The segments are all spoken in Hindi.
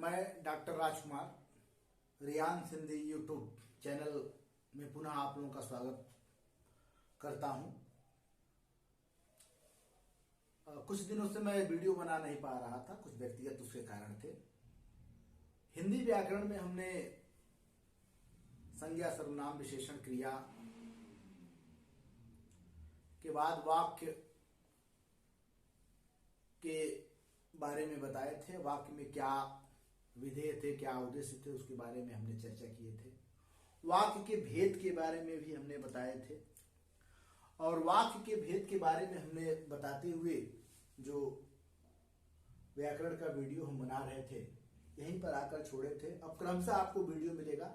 मैं डॉक्टर राजकुमार रियान सिंधी यूट्यूब चैनल में पुनः आप लोगों का स्वागत करता हूं। कुछ दिनों से मैं वीडियो बना नहीं पा रहा था, कुछ व्यक्तिगत उसके कारण थे। हिंदी व्याकरण में हमने संज्ञा सर्वनाम विशेषण क्रिया के बाद वाक्य के बारे में बताए थे। वाक्य में क्या विधेय थे, क्या उद्देश्य थे, उसके बारे में हमने चर्चा किए थे। वाक्य के भेद के बारे में भी हमने बताए थे और वाक्य के भेद के बारे में हमने बताते हुए जो व्याकरण का वीडियो हम बना रहे थे यहीं पर आकर छोड़े थे। अब क्रमशः आपको वीडियो मिलेगा।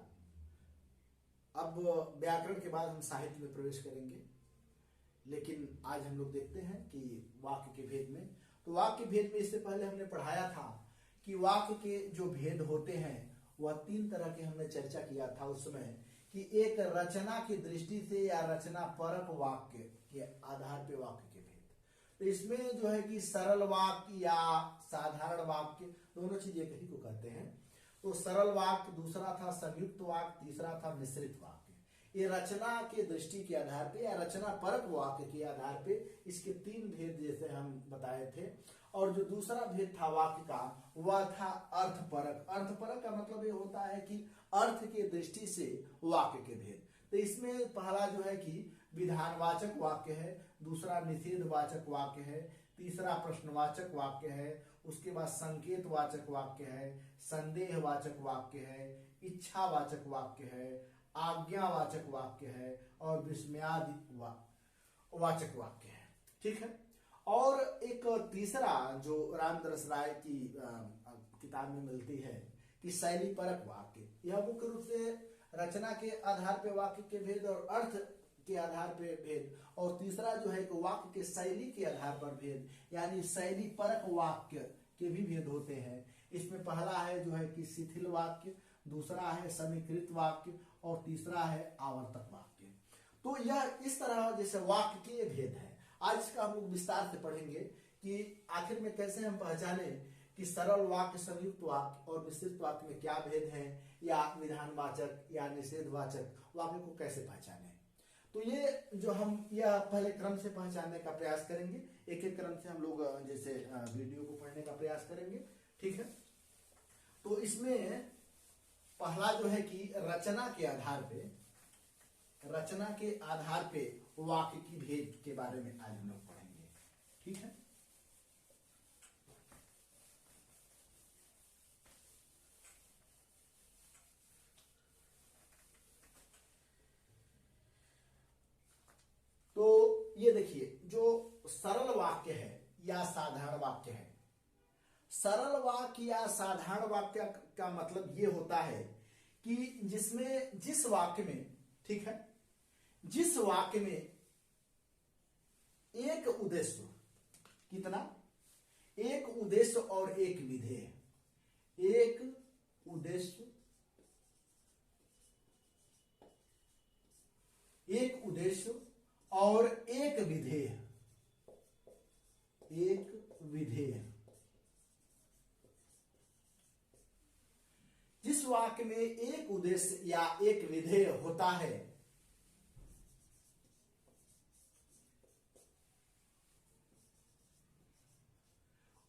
अब व्याकरण के बाद हम साहित्य में प्रवेश करेंगे, लेकिन आज हम लोग देखते हैं कि वाक्य के भेद में, तो वाक्य भेद में इससे पहले हमने पढ़ाया था कि वाक्य के जो भेद होते हैं वह तीन तरह के हमने चर्चा किया था उस समय, कि एक रचना की दृष्टि से या रचना परक वाक्य के आधार पे वाक्य के भेद। तो इसमें जो है कि सरल वाक्य या साधारण वाक्य, दोनों चीज एक ही को कहते हैं। तो सरल वाक्य, दूसरा था संयुक्त वाक्य, तीसरा था मिश्रित वाक्य। ये रचना के दृष्टि के आधार पे या रचना परक वाक्य के आधार पे इसके तीन भेद जैसे हम बताए थे। और जो दूसरा भेद था वाक्य का वह था अर्थपरक। अर्थपरक का मतलब ये होता है कि अर्थ के दृष्टि से वाक्य के भेद। तो इसमें पहला जो है कि विधानवाचक वाक्य है, दूसरा निषेधवाचक वाक्य है, तीसरा प्रश्नवाचक वाक्य है, उसके बाद संकेतवाचक वाक्य है, संदेहवाचक वाक्य है, इच्छावाचक वाक्य है, आज्ञावाचक वाक्य है और विस्मयादि वाचक वाक्य है। ठीक है। और एक तीसरा जो रामदास राय की किताब में मिलती है कि शैली परक वाक्य। यह मुख्य रूप से रचना के आधार पे वाक्य के भेद और अर्थ के आधार पे भेद, और तीसरा जो है कि वाक्य के शैली के आधार पर भेद, यानी शैली परक वाक्य के भी भेद होते हैं। इसमें पहला है जो है कि शिथिल वाक्य, दूसरा है समीकृत वाक्य और तीसरा है आवर्तक वाक्य। तो यह इस तरह जैसे वाक्य के भेद है। आज इसका हम लोग विस्तार से पढ़ेंगे कि आखिर में कैसे हम पहचाने कि सरल वाक्य, संयुक्त वाक्य और मिश्रित वाक्य में क्या भेद है, या विधानवाचक या निषेधवाचक वाक्य को कैसे पहचाने। तो ये जो हम यह पहले क्रम से पहचानने का प्रयास करेंगे, एक एक क्रम से हम लोग जैसे वीडियो को पढ़ने का प्रयास करेंगे। ठीक है। तो इसमें पहला जो है कि रचना के आधार पे वाक्य की भेद के बारे में आज हम लोग पढ़ेंगे। ठीक है। तो ये देखिए, जो सरल वाक्य है या साधारण वाक्य है, सरल वाक्य या साधारण वाक्य का मतलब ये होता है कि जिसमें जिस वाक्य में, ठीक है, जिस वाक्य में एक उद्देश्य, कितना, एक उद्देश्य और एक विधेय, एक उद्देश्य, एक उद्देश्य और एक विधेय, एक विधेय। जिस वाक्य में एक उद्देश्य या एक विधेय होता है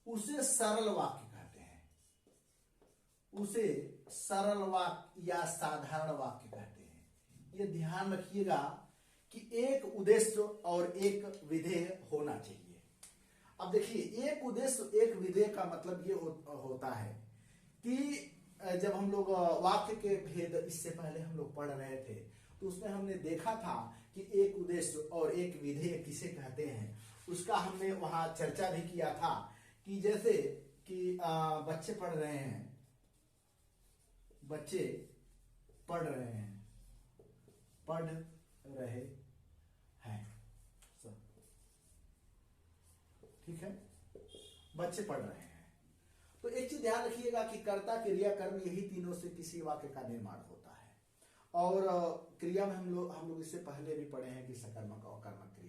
उसे सरल वाक्य कहते हैं, उसे सरल वाक्य या साधारण वाक्य कहते हैं। यह ध्यान रखिएगा कि एक उद्देश्य और एक विधेय होना चाहिए। अब देखिए, एक उद्देश्य एक विधेय का मतलब ये होता है कि जब हम लोग वाक्य के भेद इससे पहले हम लोग पढ़ रहे थे तो उसमें हमने देखा था कि एक उद्देश्य और एक विधेय किसे कहते हैं, उसका हमने वहां चर्चा भी किया था। कि जैसे कि बच्चे पढ़ रहे हैं, बच्चे पढ़ रहे हैं, पढ़ रहे हैं सब, ठीक है, बच्चे पढ़ रहे हैं। तो एक चीज ध्यान रखिएगा कि कर्ता, क्रिया, कर्म, यही तीनों से किसी वाक्य का निर्माण होता है। और क्रिया में हम लोग इससे पहले भी पढ़े हैं कि सकर्मक और कर्मक क्रिया।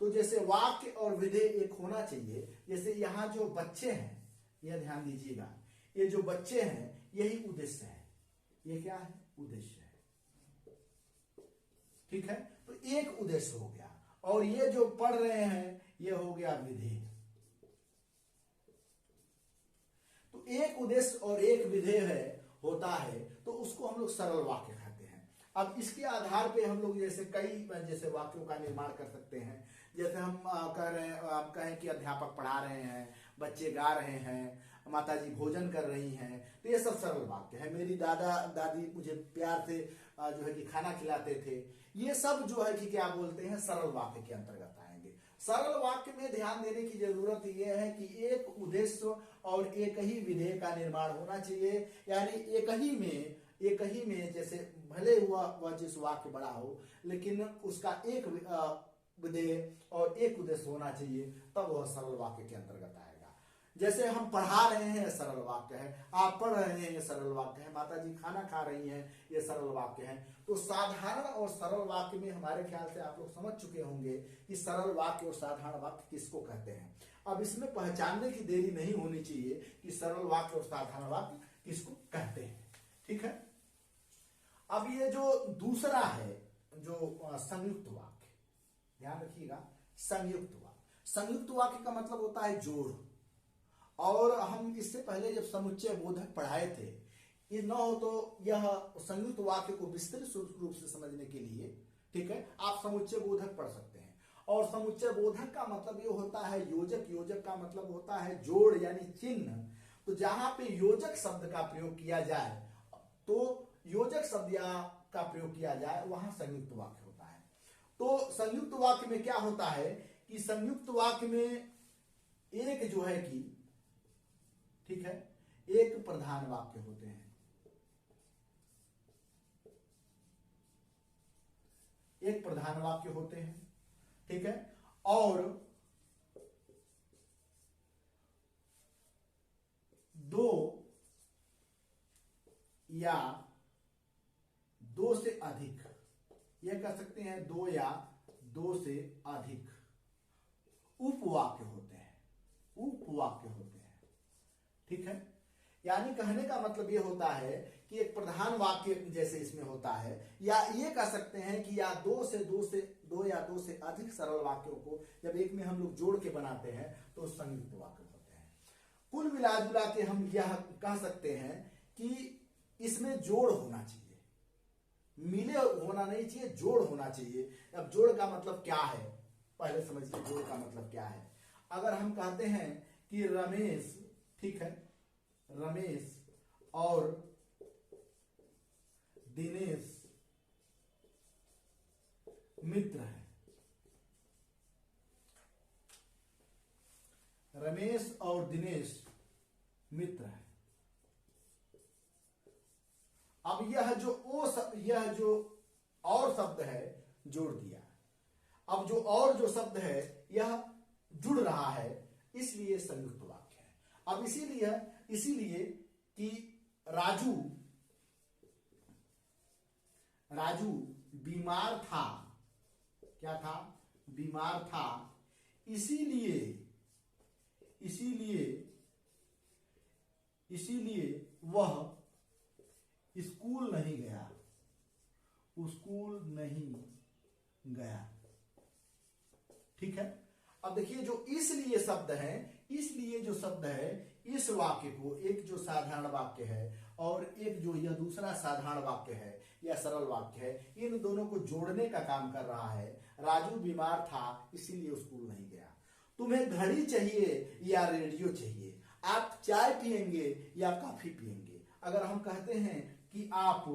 तो जैसे वाक्य और विधेय एक होना चाहिए। जैसे यहाँ जो बच्चे हैं, यह ध्यान दीजिएगा, ये जो बच्चे हैं यही उद्देश्य है, ये क्या है, उद्देश्य है। ठीक है, तो एक उद्देश्य हो गया, और ये जो पढ़ रहे हैं ये हो गया विधेय। तो एक उद्देश्य और एक विधेय है होता है, तो उसको हम लोग सरल वाक्य कहते हैं। अब इसके आधार पे हम लोग जैसे वाक्यों का निर्माण कर सकते हैं। जैसे हम कह रहे हैं, आप कहें कि अध्यापक पढ़ा रहे हैं, बच्चे गा रहे हैं, माताजी भोजन कर रही हैं, तो ये सब सरल वाक्य है। मेरी दादा दादी मुझे प्यार से जो है कि खाना खिलाते थे, ये सब जो है कि क्या बोलते हैं, सरल वाक्य के अंतर्गत आएंगे। सरल वाक्य में ध्यान देने की जरूरत यह है कि एक उद्देश्य और एक ही विधेय का निर्माण होना चाहिए, यानी एक ही में जैसे भले हुआ वह जिस वाक्य बड़ा हो, लेकिन उसका एक विधेय और एक उद्देश्य होना चाहिए, तब वह सरल वाक्य के अंतर्गत आएगा। जैसे हम पढ़ा रहे हैं, सरल वाक्य है। आप पढ़ रहे हैं, ये सरल वाक्य है। माताजी खाना खा रही हैं, ये सरल वाक्य है। तो साधारण और सरल वाक्य में हमारे ख्याल से आप लोग समझ चुके होंगे कि सरल वाक्य और साधारण वाक्य किसको कहते हैं। अब इसमें पहचानने की देरी नहीं होनी चाहिए कि सरल वाक्य और साधारण वाक्य किसको कहते हैं। ठीक है, अब ये जो दूसरा है, जो संयुक्त वाक्य, ध्यान रखिएगा, संयुक्त वाक्य। संयुक्त वाक्य का मतलब होता है जोड़। और हम इससे पहले जब समुच्चय बोधक पढ़ाए थे, ये न हो तो यह संयुक्त वाक्य को विस्तृत रूप से समझने के लिए, ठीक है, आप समुच्चय बोधक पढ़ सकते हैं। और समुच्चय बोधक का मतलब ये होता है योजक। योजक का मतलब होता है जोड़ यानी चिन्ह। तो जहां पे योजक शब्द का प्रयोग किया जाए, तो योजक शब्द का प्रयोग किया जाए, वहां संयुक्त वाक्य होता है। तो संयुक्त वाक्य में क्या होता है कि संयुक्त वाक्य में एक जो है कि, ठीक है, एक प्रधान वाक्य होते हैं, एक प्रधान वाक्य होते हैं, ठीक है, और दो या दो से अधिक, यह कह सकते हैं दो या दो से अधिक उपवाक्य होते हैं, उपवाक्य होते हैं। ठीक है, यानी कहने का मतलब यह होता है कि एक प्रधान वाक्य जैसे इसमें होता है, या ये कह सकते हैं कि या दो या दो से अधिक सरल वाक्यों को जब एक में हम लोग जोड़ के बनाते हैं तो संयुक्त वाक्य होते हैं। कुल मिला जुला के हम यह कह सकते हैं कि इसमें जोड़ होना चाहिए, मिले होना नहीं चाहिए, जोड़ होना चाहिए। अब जोड़ का मतलब क्या है, पहले समझिए जोड़ का मतलब क्या है। अगर हम कहते हैं कि रमेश, ठीक है, रमेश और दिनेश मित्र है, रमेश और दिनेश मित्र है। अब यह जो और शब्द है जोड़ दिया। अब जो और जो शब्द है यह जुड़ रहा है, इसलिए संयुक्त वाक्य है। अब इसीलिए कि राजू बीमार था, क्या था, बीमार था, इसीलिए वह स्कूल नहीं गया। ठीक है, अब देखिए जो इसलिए शब्द है, इसलिए जो शब्द है, इस वाक्य को, एक जो साधारण वाक्य है और एक जो यह दूसरा साधारण वाक्य है या सरल वाक्य है, इन दोनों को जोड़ने का काम कर रहा है। राजू बीमार था इसीलिए स्कूल नहीं गया। तुम्हें घड़ी चाहिए या रेडियो चाहिए, आप चाय पिएंगे या कॉफी पिएंगे। अगर हम कहते हैं कि आप,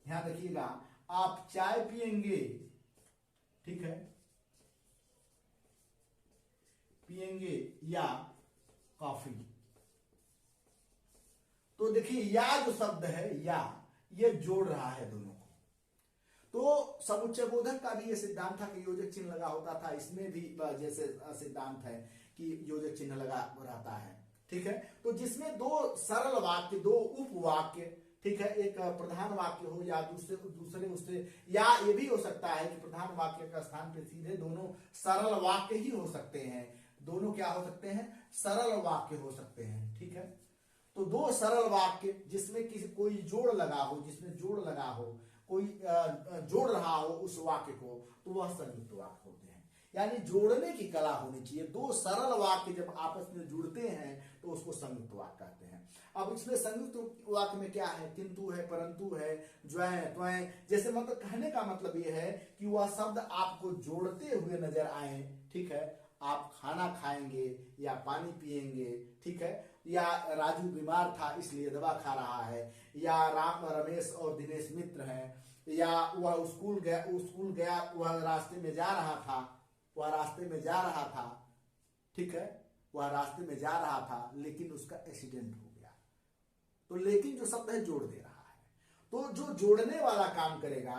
ध्यान रखिएगा, आप चाय पिएंगे, ठीक है, पिएंगे या कॉफी, तो देखिए या जो शब्द है या, ये जोड़ रहा है दोनों को। तो समुच्चय बोधक का भी ये सिद्धांत था कि योजक चिन्ह लगा होता था, इसमें भी जैसे सिद्धांत है कि योजक चिन्ह लगा रहता है। ठीक है, तो जिसमें दो सरल वाक्य, दो उपवाक्य, ठीक है, एक प्रधान वाक्य हो या दूसरे उससे, या ये भी हो सकता है कि प्रधान वाक्य का स्थान पे सीधे दोनों सरल वाक्य ही हो सकते हैं। दोनों क्या हो सकते हैं, सरल वाक्य हो सकते हैं। ठीक है, तो दो सरल वाक्य जिसमें किसी कोई जोड़ लगा हो, जिसमें जोड़ लगा हो, कोई जोड़ रहा हो उस वाक्य को, तो वह संयुक्त वाक्य होते हैं। यानी जोड़ने की कला होनी चाहिए। दो सरल वाक्य जब आपस में जुड़ते हैं तो उसको संयुक्त वाक्य कहते हैं। अब इसमें संयुक्त वाक्य में क्या है, किंतु है, परंतु है, ज्वय त्वय, जैसे मतलब कहने का मतलब यह है कि वह शब्द आपको जोड़ते हुए नजर आए। ठीक है, आप खाना खाएंगे या पानी पिएंगे, ठीक है, या राजू बीमार था इसलिए दवा खा रहा है, या राम रमेश और दिनेश मित्र हैं, या वह स्कूल गया वह रास्ते में जा रहा था, वह रास्ते में जा रहा था, ठीक है, वह रास्ते में जा रहा था लेकिन उसका एक्सीडेंट हो गया। तो लेकिन जो शब्द है जोड़ दे रहा है, तो जो जोड़ने वाला काम करेगा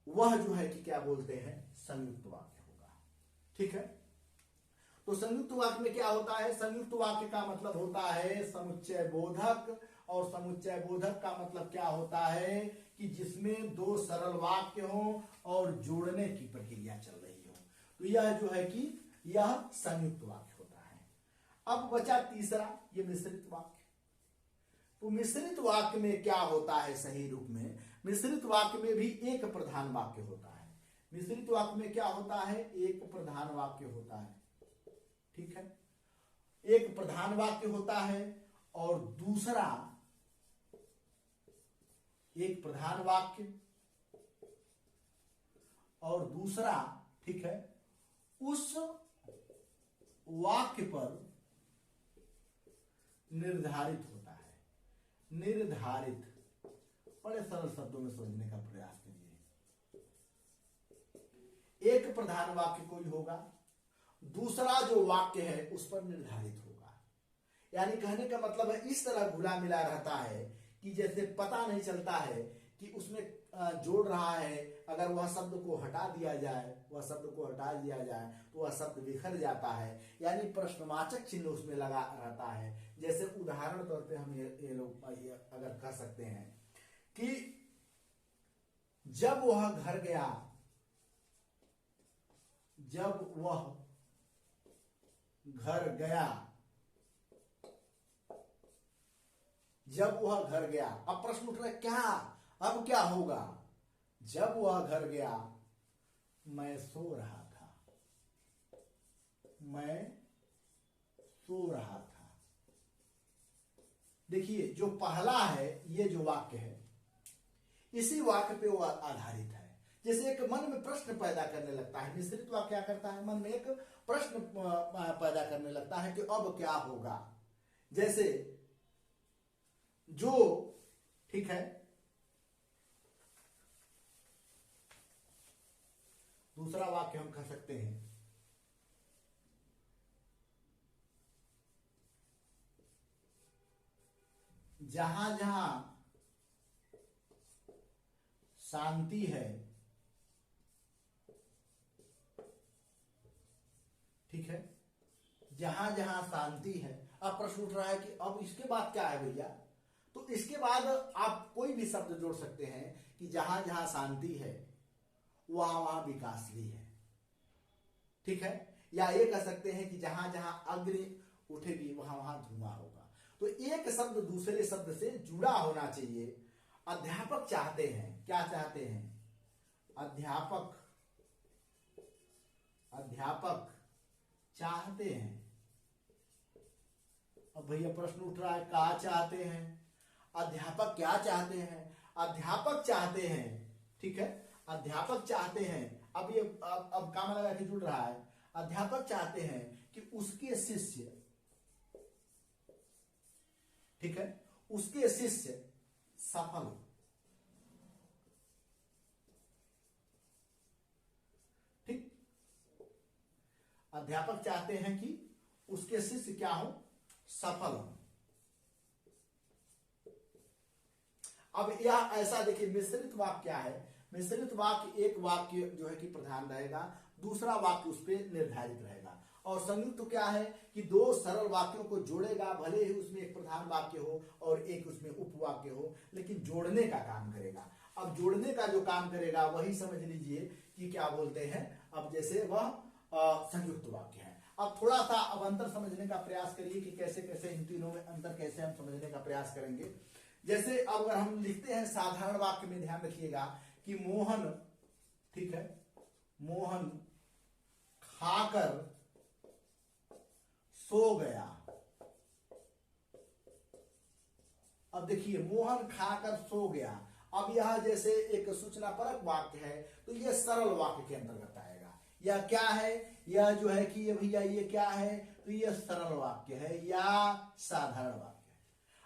वह जो है कि क्या बोलते हैं, संयुक्त वाक्य होगा। ठीक है, तो संयुक्त वाक्य में क्या होता है, संयुक्त वाक्य का मतलब होता है समुच्चय बोधक, और समुच्चय बोधक का मतलब क्या होता है कि जिसमें दो सरल वाक्य हो और जोड़ने की प्रक्रिया चल रही हो, तो यह जो है कि यह संयुक्त वाक्य होता है। अब बचा तीसरा, ये मिश्रित वाक्य। तो मिश्रित वाक्य में क्या होता है, सही रूप में मिश्रित वाक्य में भी एक प्रधान वाक्य होता है। मिश्रित वाक्य में क्या होता है, एक प्रधान वाक्य होता है। ठीक है, एक प्रधान वाक्य होता है और दूसरा एक प्रधान वाक्य और दूसरा, ठीक है, उस वाक्य पर निर्धारित होता है। निर्धारित, बड़े सरल शब्दों में समझने का प्रयास कीजिए। एक प्रधान वाक्य कोई होगा, दूसरा जो वाक्य है उस पर निर्धारित होगा। यानी कहने का मतलब है इस तरह घुला मिला रहता है कि जैसे पता नहीं चलता है कि उसमें जोड़ रहा है। अगर वह शब्द को हटा दिया जाए, वह शब्द को हटा दिया जाए तो वह शब्द बिखर जाता है, यानी प्रश्नवाचक चिन्ह उसमें लगा रहता है। जैसे उदाहरण तौर पे हम ये लोग अगर कह सकते हैं कि जब वह घर गया, जब वह घर गया, जब वह घर गया। अब प्रश्न उठ रहा है क्या, अब क्या होगा, जब वह घर गया मैं सो रहा था, मैं सो रहा था। देखिए जो पहला है, ये जो वाक्य है इसी वाक्य पे वो आधारित है। जैसे एक मन में प्रश्न पैदा करने लगता है, मिश्रित वाक्य क्या करता है, मन में एक प्रश्न पैदा करने लगता है कि अब क्या होगा। जैसे जो, ठीक है, दूसरा वाक्य हम कह सकते हैं जहां जहां शांति है, ठीक है, जहां जहां शांति है। अब प्रश्न उठ रहा है कि अब इसके बाद क्या है भैया, तो इसके बाद आप कोई भी शब्द जोड़ सकते हैं कि जहां जहां शांति है वहां वहां विकास भी है। ठीक है, या ये कह सकते हैं कि जहां जहां अग्नि उठेगी वहां वहां धुआं होगा। तो एक शब्द दूसरे शब्द से जुड़ा होना चाहिए। अध्यापक चाहते हैं, क्या चाहते हैं, अध्यापक, अध्यापक चाहते हैं। अब भैया प्रश्न उठ रहा है क्या चाहते हैं, अध्यापक क्या चाहते हैं, अध्यापक चाहते हैं, ठीक है, अध्यापक चाहते हैं। अब ये अब काम लगा के जुड़ रहा है, अध्यापक चाहते हैं कि उसके शिष्य, ठीक है, उसके शिष्य सफल हो। ठीक, अध्यापक चाहते हैं कि उसके शिष्य क्या हो, सफल हो। अब यह ऐसा देखिए, मिश्रित वाक्य क्या है, मिश्रित वाक्य एक वाक्य जो है कि प्रधान रहेगा, दूसरा वाक्य उस पर निर्धारित रहेगा। और संयुक्त क्या है कि दो सरल वाक्यों को जोड़ेगा, भले ही उसमें एक प्रधान वाक्य हो और एक उसमें उपवाक्य हो, लेकिन जोड़ने का काम करेगा। अब जोड़ने का जो काम करेगा वही समझ लीजिए कि क्या बोलते हैं, अब जैसे वह संयुक्त वाक्य है। अब थोड़ा सा अब अंतर समझने का प्रयास करिए कि कैसे कैसे इन तीनों में अंतर कैसे हम समझने का प्रयास करेंगे। जैसे अब अगर हम लिखते हैं साधारण वाक्य में, ध्यान रखिएगा कि मोहन, ठीक है, मोहन खाकर सो गया। अब देखिए मोहन खाकर सो गया। अब यह जैसे एक सूचना परक वाक्य है तो यह सरल वाक्य के अंतर्गत आएगा। यह क्या है, यह जो है कि ये भैया ये क्या है, तो यह सरल वाक्य है या साधारण वाक्य है।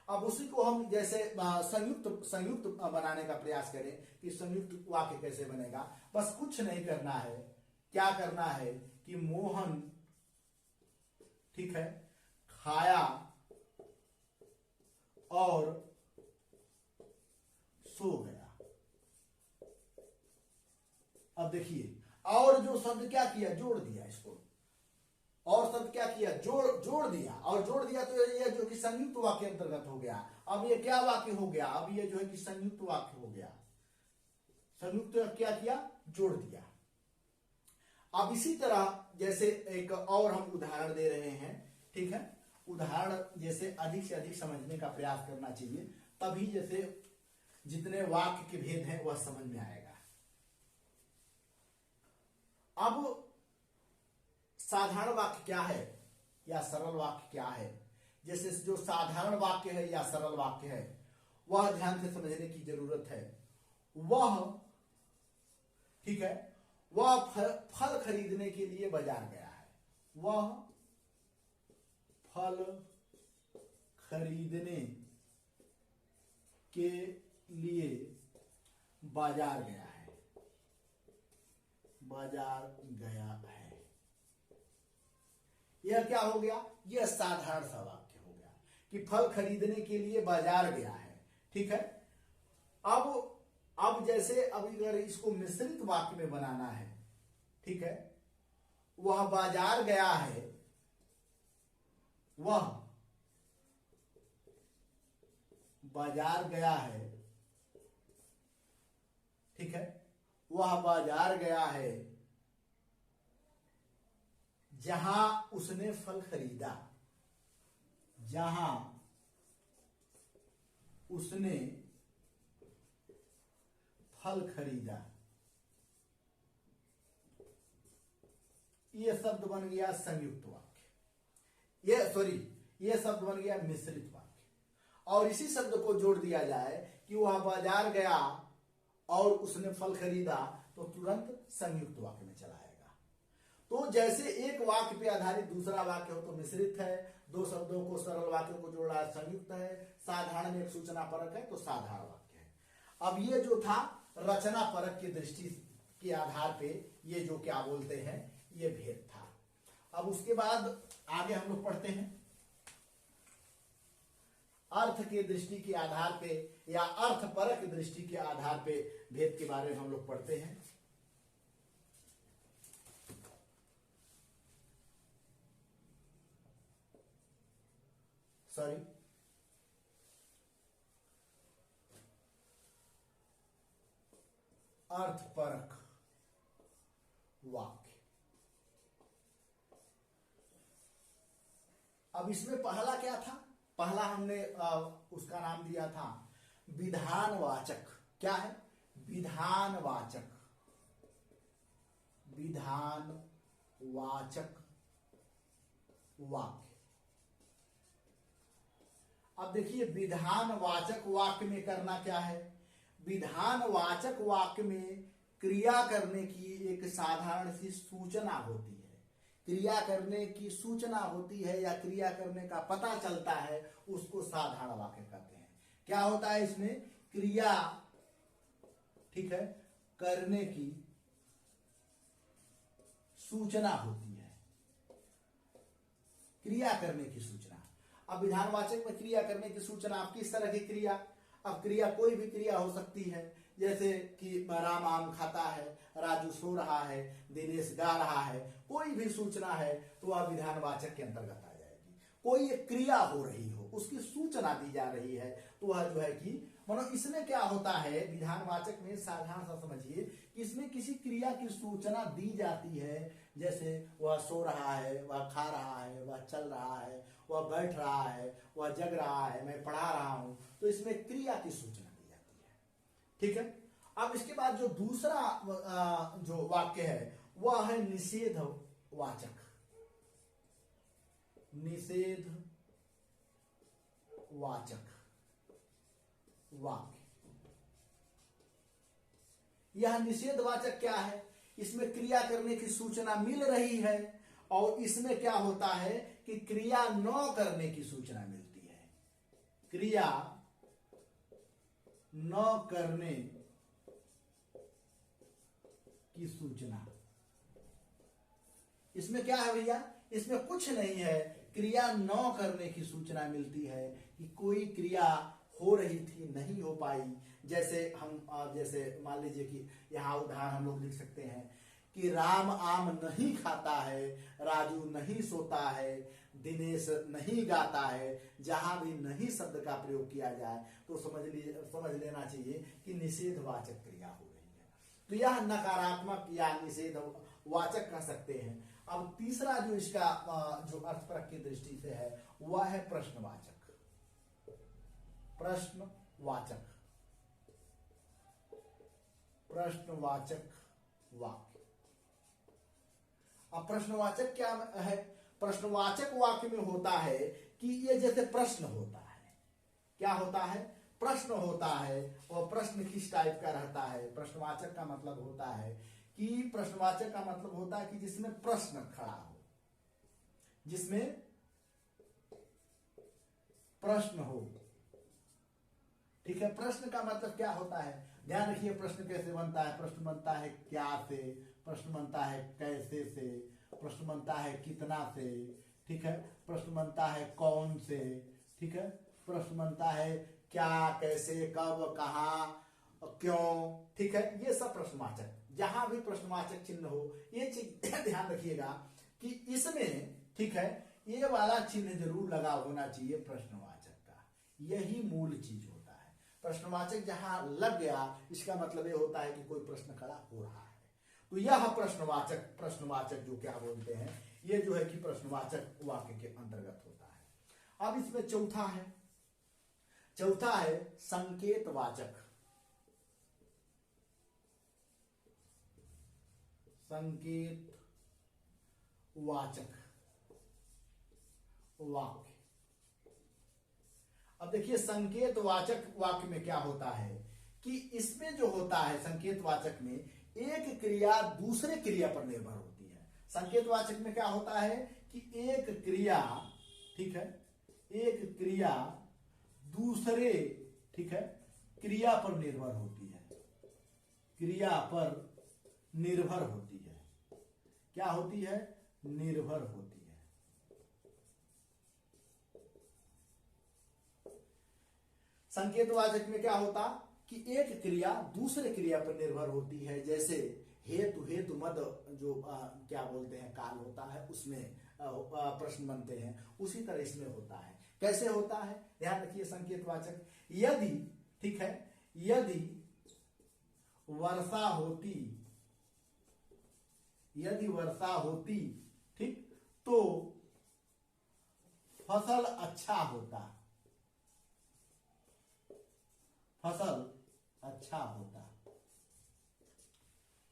अब उसी को हम जैसे संयुक्त बनाने का प्रयास करें कि संयुक्त वाक्य कैसे बनेगा। बस कुछ नहीं करना है, क्या करना है कि मोहन, ठीक है, खाया और सो गया। अब देखिए और जो शब्द क्या किया, जोड़ दिया इसको, और शब्द क्या किया, जोड़ दिया, और जोड़ दिया तो ये जो कि संयुक्त वाक्य अंतर्गत हो गया। अब ये क्या वाक्य हो गया, अब ये जो है कि संयुक्त वाक्य हो गया। संयुक्त क्या किया, जोड़ दिया। अब इसी तरह जैसे एक और हम उदाहरण दे रहे हैं, ठीक है, उदाहरण जैसे अधिक से अधिक समझने का प्रयास करना चाहिए, तभी जैसे जितने वाक्य के भेद हैं वह समझ में आएगा। अब साधारण वाक्य क्या है या सरल वाक्य क्या है, जैसे जो साधारण वाक्य है या सरल वाक्य है वह ध्यान से समझने की जरूरत है। वह, ठीक है, वह फल खरीदने के लिए बाजार गया है। वह फल खरीदने के लिए बाजार गया है, बाजार गया है। यह क्या हो गया, यह साधारण सा वाक्य हो गया कि फल खरीदने के लिए बाजार गया है, ठीक है। अब जैसे अब अगर इसको मिश्रित वाक्य में बनाना है, ठीक है, वह बाजार गया है, वह बाजार गया है, ठीक है, वह बाजार गया है जहां उसने फल खरीदा, जहां उसने फल खरीदा। यह शब्द बन गया संयुक्त वाक्य, यह शब्द बन गया मिश्रित वाक्य। और इसी शब्द को जोड़ दिया जाए कि वह बाजार गया और उसने फल खरीदा, तो तुरंत संयुक्त वाक्य में चला आएगा। तो जैसे एक वाक्य पे आधारित दूसरा वाक्य हो तो मिश्रित है, दो शब्दों को सरल वाक्य को जोड़ रहा है संयुक्त है, साधारण में एक सूचना परक है तो साधारण वाक्य है। अब ये जो था रचना परक की दृष्टि के आधार पे ये जो क्या बोलते हैं ये भेद था। अब उसके बाद आगे हम लोग पढ़ते हैं अर्थ के दृष्टि के आधार पे या अर्थ परक दृष्टि के आधार पे भेद के बारे में हम लोग पढ़ते हैं। सॉरी, अर्थपरक वाक्य। अब इसमें पहला क्या था, पहला हमने उसका नाम दिया था विधानवाचक। क्या है, विधानवाचक, विधानवाचक वाक्य। अब देखिए विधानवाचक वाक्य में करना क्या है, विधानवाचक वाक्य में क्रिया करने की एक साधारण सी सूचना होती है, क्रिया करने की सूचना होती है या क्रिया करने का पता चलता है, उसको साधारण वाक्य कहते हैं। क्या होता है इसमें, क्रिया, ठीक है, करने की सूचना होती है, क्रिया करने की सूचना। अब विधानवाचक में क्रिया करने की सूचना, आप किस तरह की क्रिया, अब क्रिया कोई भी क्रिया हो सकती है, जैसे कि राम आम खाता है, राजू सो रहा है, दिनेश गा रहा है, कोई भी सूचना है तो वह विधानवाचक के अंतर्गत आ जाएगी। कोई एक क्रिया हो रही हो, उसकी सूचना दी जा रही है, तो वह जो है कि मतलब इसमें क्या होता है, विधानवाचक में साधारण सा समझिए कि इसमें किसी क्रिया की सूचना दी जाती है। जैसे वह सो रहा है, वह खा रहा है, वह चल रहा है, वह बैठ रहा है, वह जग रहा है, मैं पढ़ा रहा हूं, तो इसमें क्रिया की सूचना दी जाती है। ठीक है। अब इसके बाद जो दूसरा जो वाक्य है वह है निषेध वाचक। निषेध वाचक वाक्य। यह निषेधवाचक क्या है, इसमें क्रिया करने की सूचना मिल रही है और इसमें क्या होता है कि क्रिया न करने की सूचना मिलती है। क्रिया न करने की सूचना, इसमें क्या है भैया, इसमें कुछ नहीं है, क्रिया न करने की सूचना मिलती है कि कोई क्रिया हो रही थी, नहीं हो पाई। जैसे हम जैसे मान लीजिए कि यहाँ उदाहरण हम लोग लिख सकते हैं कि राम आम नहीं खाता है, राजू नहीं सोता है, दिनेश नहीं गाता है। जहां भी नहीं शब्द का प्रयोग किया जाए तो समझ लेना चाहिए कि निषेधवाचक क्रिया हो रही है। तो यह नकारात्मक या निषेध वाचक कह सकते हैं। अब तीसरा जो इसका जो अर्थपरक की दृष्टि से है वह है प्रश्नवाचक। प्रश्नवाचक, प्रश्नवाचक वाक्य। अब प्रश्नवाचक क्या है, प्रश्नवाचक वाक्य में होता है कि ये जैसे प्रश्न होता है, क्या होता है, प्रश्न होता है, और प्रश्न किस टाइप का रहता है। प्रश्नवाचक का मतलब होता है कि प्रश्नवाचक का मतलब होता है कि जिसमें प्रश्न खड़ा हो, जिसमें प्रश्न हो। ठीक है। प्रश्न का मतलब क्या होता है, ध्यान रखिए प्रश्न कैसे बनता है। प्रश्न बनता है क्या से, प्रश्न बनता है कैसे से, प्रश्न बनता है कितना से। ठीक है। प्रश्न बनता है कौन से। ठीक है। प्रश्न बनता है क्या, कैसे, कब, कहाँ, क्यों। ठीक है। ये सब प्रश्नवाचक, जहां भी प्रश्नवाचक चिन्ह हो, ये चीज ध्यान रखिएगा कि इसमें, ठीक है, ये वाला चिन्ह जरूर लगा होना चाहिए प्रश्नवाचक का। यही मूल चीज होता है। प्रश्नवाचक जहां लग गया इसका मतलब ये होता है कि कोई प्रश्न खड़ा हो रहा है। तो यह प्रश्नवाचक जो क्या बोलते हैं, ये जो है कि प्रश्नवाचक वाक्य के अंतर्गत होता है। अब इसमें चौथा है संकेतवाचक। संकेतवाचक वाक्य। अब देखिए संकेतवाचक वाक्य में क्या होता है कि इसमें जो होता है संकेतवाचक में एक क्रिया दूसरे क्रिया पर निर्भर होती है। संकेतवाचक में क्या होता है कि एक क्रिया, ठीक है, एक क्रिया दूसरे, ठीक है, क्रिया पर निर्भर होती है। क्रिया पर निर्भर होती है। क्या होती है, निर्भर होती है। संकेतवाचक में क्या होता कि एक क्रिया दूसरे क्रिया पर निर्भर होती है। जैसे हेतु मद जो क्या बोलते हैं काल होता है, उसमें प्रश्न बनते हैं, उसी तरह इसमें होता है। कैसे होता है, ध्यान रखिए संकेतवाचक, यदि, ठीक है, यदि वर्षा होती, यदि वर्षा होती, ठीक, तो फसल अच्छा होता, फसल अच्छा होता।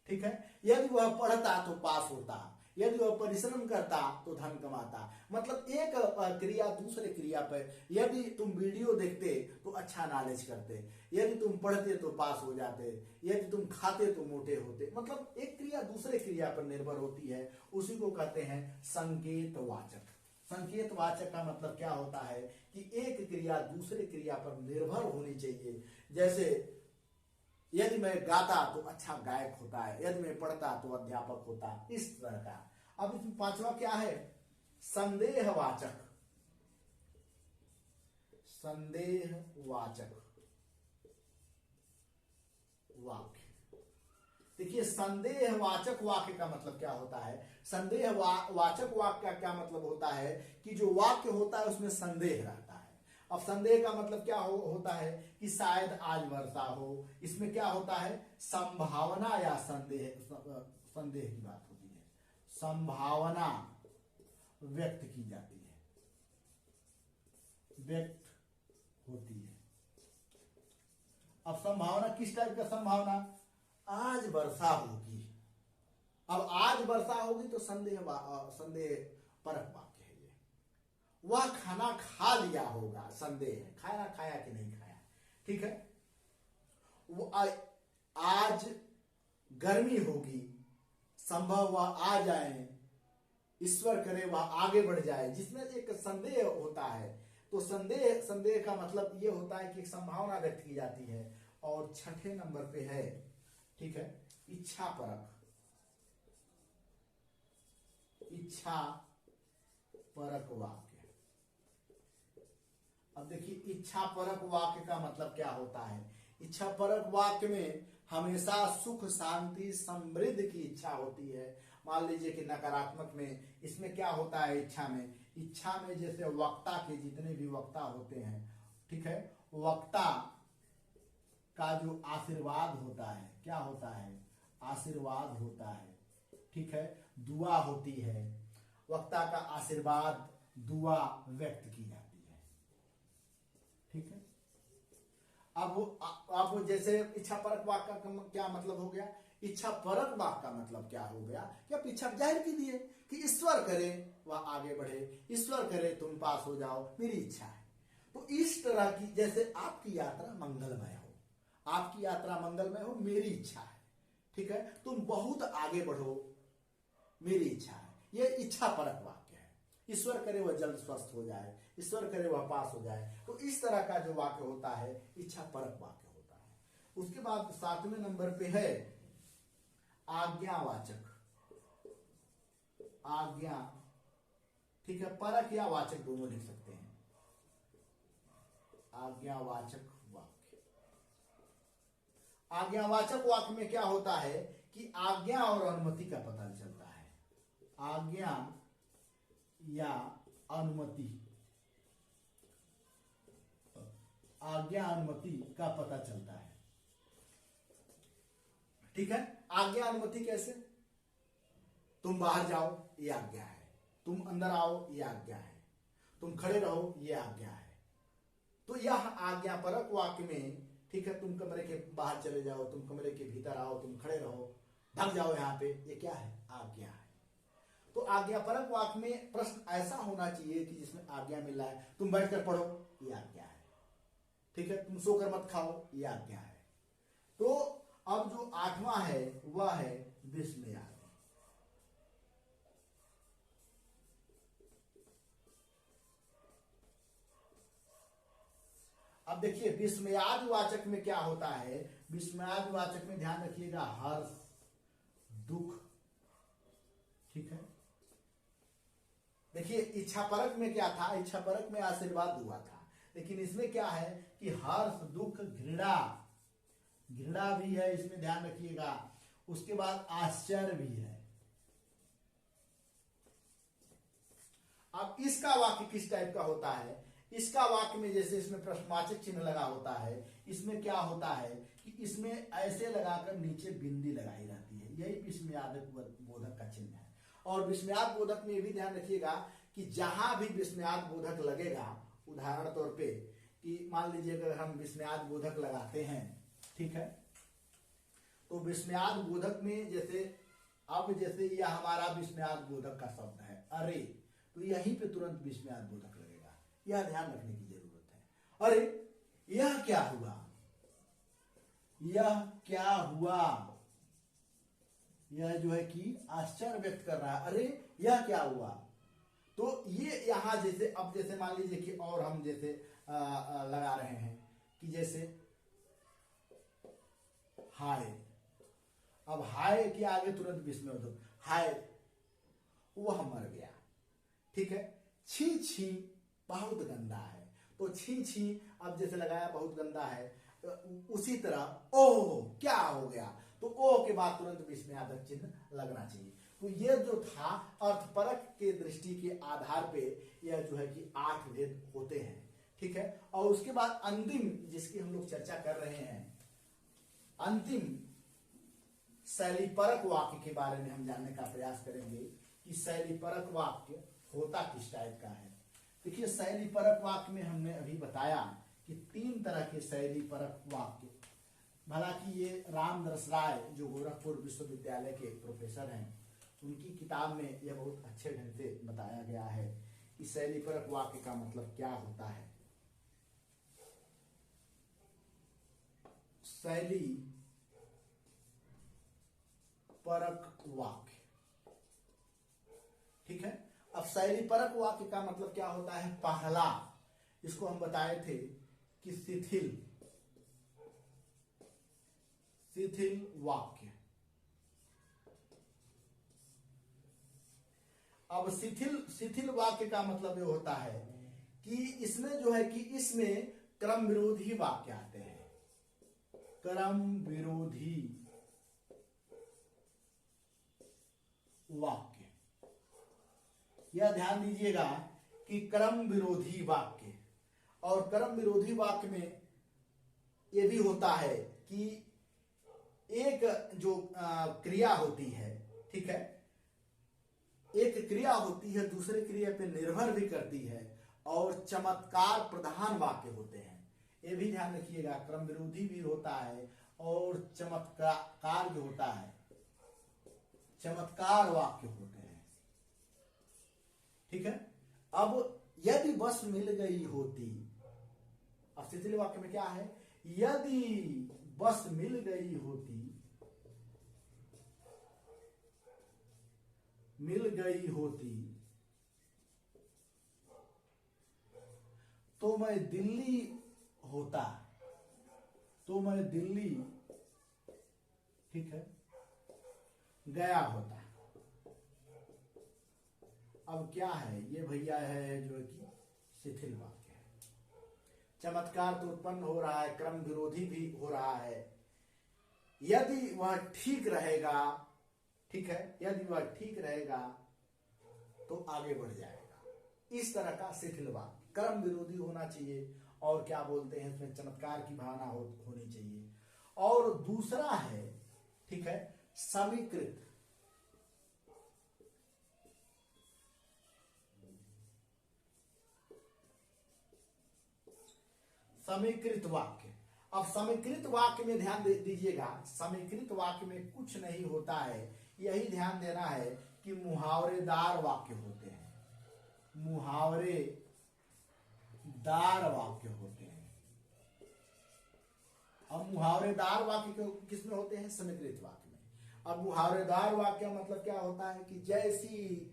ठीक है। यदि वह पढ़ता तो पास होता, यदि वह परिश्रम करता तो धन कमाता। मतलब एक क्रिया दूसरे क्रिया पर, यदि तुम वीडियो देखते तो अच्छा नॉलेज करते, यदि तुम पढ़ते तो पास हो जाते, यदि तुम खाते तो मोटे होते। मतलब एक क्रिया दूसरे क्रिया पर निर्भर होती है, उसी को कहते हैं संकेतवाचक। संकेतवाचक का मतलब क्या होता है कि एक क्रिया दूसरे क्रिया पर निर्भर होनी चाहिए। जैसे यदि मैं गाता तो अच्छा गायक होता है, यदि मैं पढ़ता तो अध्यापक होता, इस तरह का। अब इसमें पांचवा क्या है, संदेहवाचक। संदेहवाचक वाक्य। देखिए संदेहवाचक वाक्य का मतलब क्या होता है। वाचक वाक्य का क्या मतलब होता है कि जो वाक्य होता है उसमें संदेह रहता है। अब संदेह का मतलब क्या होता है कि शायद आज वर्षा हो, इसमें क्या होता है संभावना या संदेह की बात होती है, संभावना व्यक्त की जाती है, व्यक्त होती है। अब संभावना किस टाइप का संभावना, आज वर्षा होगी। अब आज वर्षा होगी तो संदेह परक वाक्य है ये। वह खाना खा लिया होगा, संदेह है, खाना खाया कि नहीं खाया, ठीक है। वो आज गर्मी होगी, संभव वह आ जाए, ईश्वर करे वह आगे बढ़ जाए, जिसमें एक संदेह होता है। तो संदेह का मतलब ये होता है कि एक संभावना व्यक्त की जाती है। और छठे नंबर पे है, ठीक है, इच्छा परक। इच्छा परक वाक्य। अब देखिए इच्छा परक वाक्य का मतलब क्या होता है। इच्छा परक वाक्य में हमेशा सुख शांति समृद्धि की इच्छा होती है। मान लीजिए कि नकारात्मक में इसमें क्या होता है, इच्छा में जैसे वक्ता के जितने भी वक्ता होते हैं, ठीक है, वक्ता का जो आशीर्वाद होता है, क्या होता है, आशीर्वाद होता है, ठीक है, दुआ होती है, वक्ता का आशीर्वाद दुआ व्यक्त की जाती है, ठीक है। अब जैसे इच्छा परक वाक्य का क्या मतलब हो गया, इच्छा परक वाक्य का मतलब क्या हो गया कि आप इच्छा जाहिर कीजिए कि ईश्वर करे वह आगे बढ़े, ईश्वर करे तुम पास हो जाओ, मेरी इच्छा है। तो इस तरह की, जैसे आपकी यात्रा मंगलमय हो, आपकी यात्रा मंगलमय हो, मेरी इच्छा है, ठीक है, तुम बहुत आगे बढ़ो, मेरी इच्छा है। यह इच्छा परक वाक्य है। ईश्वर करे वह जल्द स्वस्थ हो जाए, ईश्वर करे वह पास हो जाए। तो इस तरह का जो वाक्य होता है इच्छा परक वाक्य होता है। उसके बाद 7वें नंबर पे है आज्ञावाचक। आज्ञा, ठीक है, परक या वाचक दोनों लिख सकते हैं। आज्ञावाचक वाक्य। आज्ञावाचक वाक्य में क्या होता है कि आज्ञा और अनुमति का पता चलता है। आज्ञा या अनुमति, आज्ञा अनुमति का पता चलता है, ठीक है। आज्ञा अनुमति कैसे, तुम बाहर जाओ ये आज्ञा है, तुम अंदर आओ ये आज्ञा है, तुम खड़े रहो ये आज्ञा है। तो यह आज्ञा परक वाक्य में, ठीक है, तुम कमरे के बाहर चले जाओ, तुम कमरे के भीतर आओ, तुम खड़े रहो, ढक जाओ यहाँ पे, ये क्या है, आज्ञा है। तो आज्ञा परक वाक्य में प्रश्न ऐसा होना चाहिए कि जिसमें आज्ञा मिल रहा है, तुम बैठकर पढ़ो ये आज्ञा है, ठीक है, तुम सोकर मत खाओ ये आज्ञा है। तो अब जो 8वां है वह है विस्मयादि। अब देखिए विस्मयादि वाचक में क्या होता है, विस्मयादि वाचक में ध्यान रखिएगा हर्ष, दुख, ठीक है। देखिए इच्छा परक में क्या था, इच्छा परक में आशीर्वाद हुआ था, लेकिन इसमें क्या है कि हर्ष, दुख, घृणा, घृणा भी है इसमें, ध्यान रखिएगा। उसके बाद आश्चर्य भी है। अब इसका वाक्य किस टाइप का होता है, इसका वाक्य में जैसे इसमें प्रश्नवाचक चिन्ह लगा होता है, इसमें क्या होता है कि इसमें ऐसे लगाकर नीचे बिंदी लगाई रहती है, यही विस्मयादि बोधक का चिन्ह है। और विस्मयाद बोधक में ये भी ध्यान रखिएगा कि जहां भी विस्मयाद बोधक लगेगा, उदाहरण तौर पे कि मान लीजिए अगर हम विस्मयाद बोधक लगाते हैं, ठीक है, तो विस्मयाद बोधक में जैसे अब जैसे यह हमारा विस्मयाद बोधक का शब्द है अरे, तो यहीं पे तुरंत विस्मयाद बोधक लगेगा, यह ध्यान रखने की जरूरत है। अरे यह क्या हुआ, यह क्या हुआ, यह जो है कि आश्चर्य व्यक्त कर रहा है, अरे यह क्या हुआ। तो ये यहां जैसे, अब जैसे मान लीजिए कि और हम जैसे लगा रहे हैं कि जैसे हाय, अब हाय के आगे तुरंत विस्मय हो, हाय वह मर गया, ठीक है। छी छी बहुत गंदा है, तो छी छी अब जैसे लगाया बहुत गंदा है, उसी तरह ओह क्या हो गया, तो ओ के बाद तुरंत विस्मयादक चिन्ह लगना चाहिए। तो ये जो था अर्थपरक के दृष्टि के आधार पे यह जो है कि 8 भेद होते हैं, ठीक है। और उसके बाद अंतिम जिसकी हम लोग चर्चा कर रहे हैं, अंतिम शैलीपरक वाक्य के बारे में हम जानने का प्रयास करेंगे कि शैलीपरक वाक्य होता किस टाइप का है। देखिए, शैलीपरक वाक्य में हमने अभी बताया कि 3 तरह के शैलीपरक वाक्य, हालांकि ये रामदरस राय जो गोरखपुर विश्वविद्यालय के प्रोफेसर हैं, उनकी किताब में यह बहुत अच्छे ढंग से बताया गया है कि शैलीपरक वाक्य का मतलब क्या होता है। शैली परक वाक्य, ठीक है। अब शैली परक वाक्य का मतलब क्या होता है। पहला, इसको हम बताए थे कि शिथिल वाक्य। अब शिथिल वाक्य का मतलब ये होता है कि इसमें जो है कि इसमें क्रम विरोधी वाक्य आते हैं। क्रम विरोधी वाक्य, यह ध्यान दीजिएगा कि क्रम विरोधी वाक्य, और क्रम विरोधी वाक्य में यह भी होता है कि एक जो क्रिया होती है, ठीक है, एक क्रिया होती है दूसरे क्रिया पे निर्भर भी करती है, और चमत्कार प्रधान वाक्य होते हैं। ये भी ध्यान रखिएगा, क्रम विरोधी भी होता है और चमत्कार भी होता है, चमत्कार वाक्य होते हैं, ठीक है। अब यदि बस मिल गई होती, अब शिथिल वाक्य में क्या है, यदि बस मिल गई होती, तो मैं दिल्ली होता, ठीक है, गया होता। अब क्या है ये भैया है जो कि शिथिल वाक्य है। चमत्कार तो उत्पन्न हो रहा है, क्रम विरोधी भी हो रहा है। यदि वह ठीक रहेगा, ठीक है, यदि वह ठीक रहेगा तो आगे बढ़ जाएगा। इस तरह का शिथिल वाक्य, क्रम विरोधी होना चाहिए, और क्या बोलते हैं इसमें चमत्कार की भावना होनी चाहिए। और दूसरा है, ठीक है, समीकृत वाक्य। अब समीकृत वाक्य में ध्यान दीजिएगा, समीकृत वाक्य में कुछ नहीं होता है, यही ध्यान देना है कि मुहावरेदार वाक्य होते हैं, मुहावरेदार वाक्य होते हैं। अब मुहावरेदार वाक्य किसमें होते हैं, समीकृत वाक्य में। अब मुहावरेदार वाक्य मतलब क्या होता है कि जैसी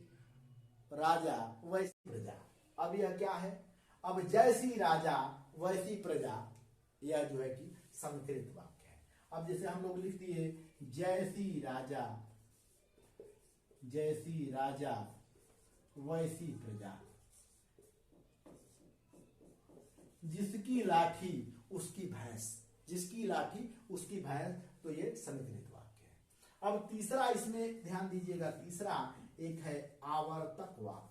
राजा वैसी प्रजा। अब यह क्या है, अब जैसी राजा वैसी प्रजा, यह जो है कि समीकृत वाक्य है। अब जैसे हम लोग लिख दिए, जैसी राजा वैसी प्रजा, जिसकी लाठी उसकी भैंस, तो ये समीकृत वाक्य है। अब तीसरा इसमें ध्यान दीजिएगा, तीसरा एक है आवर्तक वाक्य।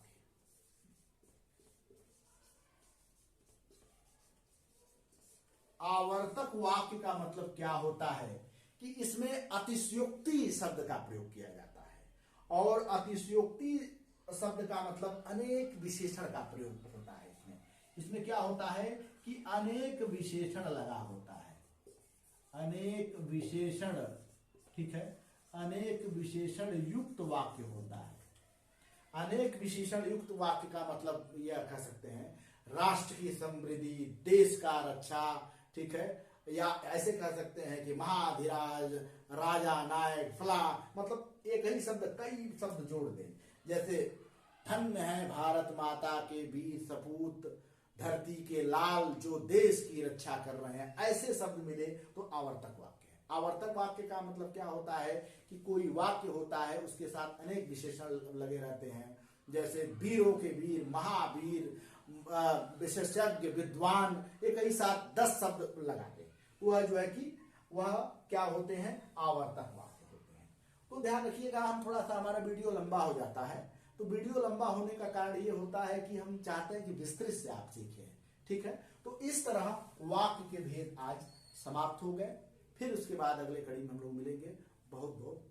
आवर्तक वाक्य का मतलब क्या होता है कि इसमें अतिशयोक्ति शब्द का प्रयोग किया जाता है, और अतिशयोक्ति शब्द का मतलब अनेक विशेषण का प्रयोग होता है। इसमें क्या होता है कि अनेक विशेषण लगा होता है, अनेक विशेषण, ठीक है, अनेक विशेषण युक्त वाक्य होता है। अनेक विशेषण युक्त वाक्य का मतलब यह कह सकते हैं राष्ट्र की समृद्धि, देश का रक्षा, ठीक है, या ऐसे कह सकते हैं कि महाधिराज, राजा, नायक, फला, मतलब एक ही शब्द कई शब्द जोड़ दें। जैसे धन्य है भारत माता के वीर सपूत, धरती के लाल जो देश की रक्षा कर रहे हैं, ऐसे शब्द मिले तो आवर्तक वाक्य है। आवर्तक वाक्य का मतलब क्या होता है कि कोई वाक्य होता है उसके साथ अनेक विशेषण लगे रहते हैं, जैसे वीरों के वीर, महावीर, विशेषज्ञ, विद्वान, एक ही साथ 10 शब्द लगाते, वह जो है कि वह क्या होते हैं, आवर्तक वाक्य होते हैं। तो ध्यान रखिएगा, हम थोड़ा सा हमारा वीडियो लंबा हो जाता है, तो वीडियो लंबा होने का कारण ये होता है कि हम चाहते हैं कि विस्तृत से आप सीखें, ठीक है। तो इस तरह वाक्य के भेद आज समाप्त हो गए। फिर उसके बाद अगले कड़ी में हम लोग मिलेंगे। बहुत बहुत